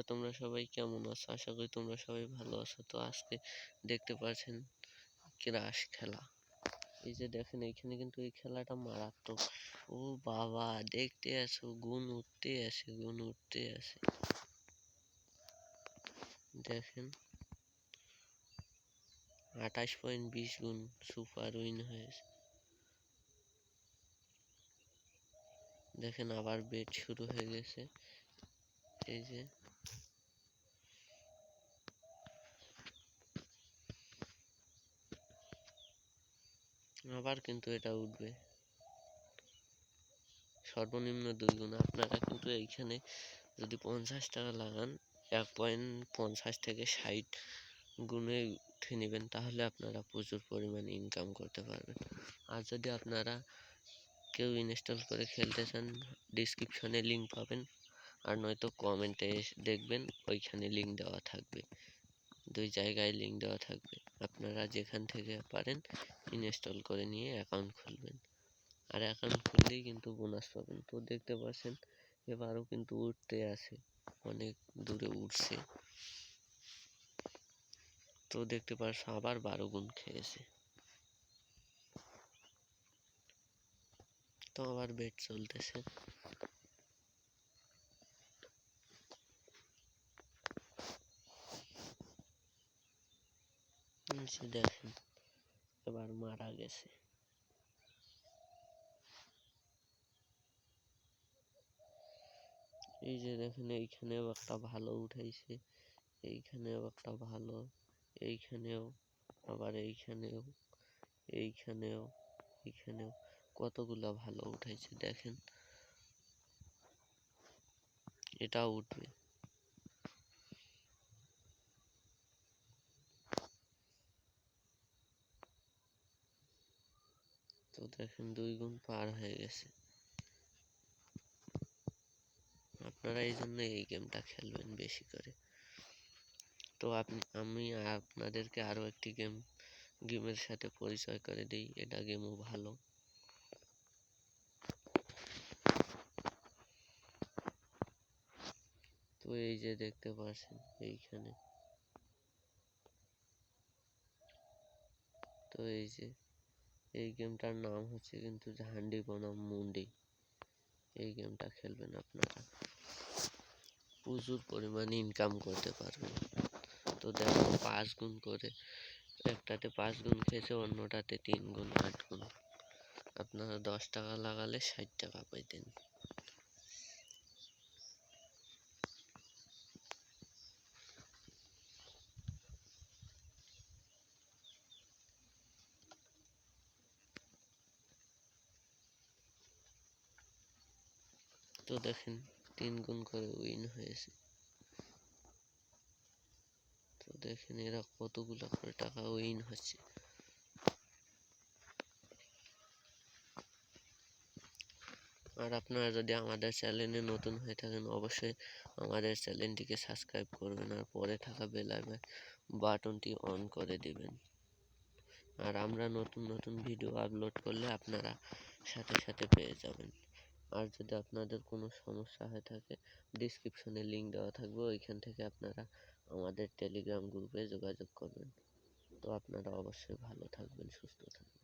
বন্ধুরা, তোমরা সবাই কেমন আছো? আশা করি তোমরা সবাই ভালো আছো। তো আজকে দেখতে পাচ্ছেন ক্রাশ খেলা। এই যে দেখেন এইখানে কিন্তু এই খেলাটা মারাত্মক। ও বাবা, দেখতে আসো, গুণ উঠতে আসে, গুণ উঠতে আসে। দেখেন 28.20 গুণ সুপার উইন হয়েছে। দেখেন আবার বেট শুরু হয়ে গেছে। এই যে আবার কিন্তু এটা উঠবে সর্বনিম্ন 2 গুণ। আপনারা কিন্তু এইখানে যদি 50 টাকা লাগান 1.50 থেকে 60 গুণে উঠে নেবেন, তাহলে আপনারা প্রচুর পরিমাণে ইনকাম করতে পারবেন। আর যদি আপনারা কেউ ইনস্টল করে খেলতে চান, ডিসক্রিপশনে লিঙ্ক পাবেন, আর নয়তো কমেন্টে দেখবেন, ওইখানে লিঙ্ক দেওয়া থাকবে। 2 জায়গায় লিঙ্ক দেওয়া থাকবে। আপনারা যেখান থেকে পারেন ইনস্টল করে নিয়ে অ্যাকাউন্ট খুলবেন, আর অ্যাকাউন্ট খুললেই কিন্তু বোনাস পাবেন। তো দেখতে পাচ্ছেন এবারও কিন্তু উঠতে আছে, অনেক দূরে উঠছে। তো দেখতে পাচ্ছ আবার 12 গুণ খেয়েছে। তো আবার বেট চলতেছে। দেখেন এবার মারা গেছে। এই যে দেখেন এইখানেও একটা ভালো উঠাইছে, এইখানেও একটা ভালো, এইখানেও, আবার এইখানেও, এইখানেও, এইখানেও কতগুলা ভালো উঠাইছে। দেখেন এটা উঠবে। তো দেখেন 2 গুণ পার হয়ে গেছে। আপনারা এই জন্য এই গেমটা খেলবেন বেশি করে। তো আমি আপনাদেরকে আরো একটি গেমের সাথে পরিচয় করে দিই। এটা গেমও ভালো। তো এই যে দেখতে পাচ্ছেন এইখানে, তো এই যে এই গেমটার নাম হচ্ছে কিন্তু ঝান্ডি বনাম মুন্ডি। এই গেমটা খেলবেন, আপনারা প্রচুর পরিমাণে ইনকাম করতে পারবেন। তো দেখো 5 গুণ করে, একটাতে 5 গুণ খেয়েছে, অন্যটাতে 3 গুণ 8 গুণ। আপনারা 10 টাকা লাগালে 60 টাকা পাইতেন। তো দেখেন 3 গুণ করে উইন হয়েছে। তো দেখেন এরা কতগুলো করে টাকা উইন হচ্ছে। আর আপনারা যদি আমাদের চ্যানেলে নতুন হয়ে থাকেন, অবশ্যই আমাদের চ্যানেলটিকে সাবস্ক্রাইব করবেন, আর পরে থাকা বেল বাটনটি অন করে দিবেন। আর আমরা নতুন নতুন ভিডিও আপলোড করলে আপনারা সাথে সাথে পেয়ে যাবেন। আর যদি আপনাদের কোনো সমস্যা হয়ে থাকে, ডিসক্রিপশনে লিঙ্ক দেওয়া থাকবে, ওইখান থেকে আপনারা আমাদের টেলিগ্রাম গ্রুপে যোগাযোগ করবেন। তো আপনারা অবশ্যই ভালো থাকবেন, সুস্থ থাকবেন।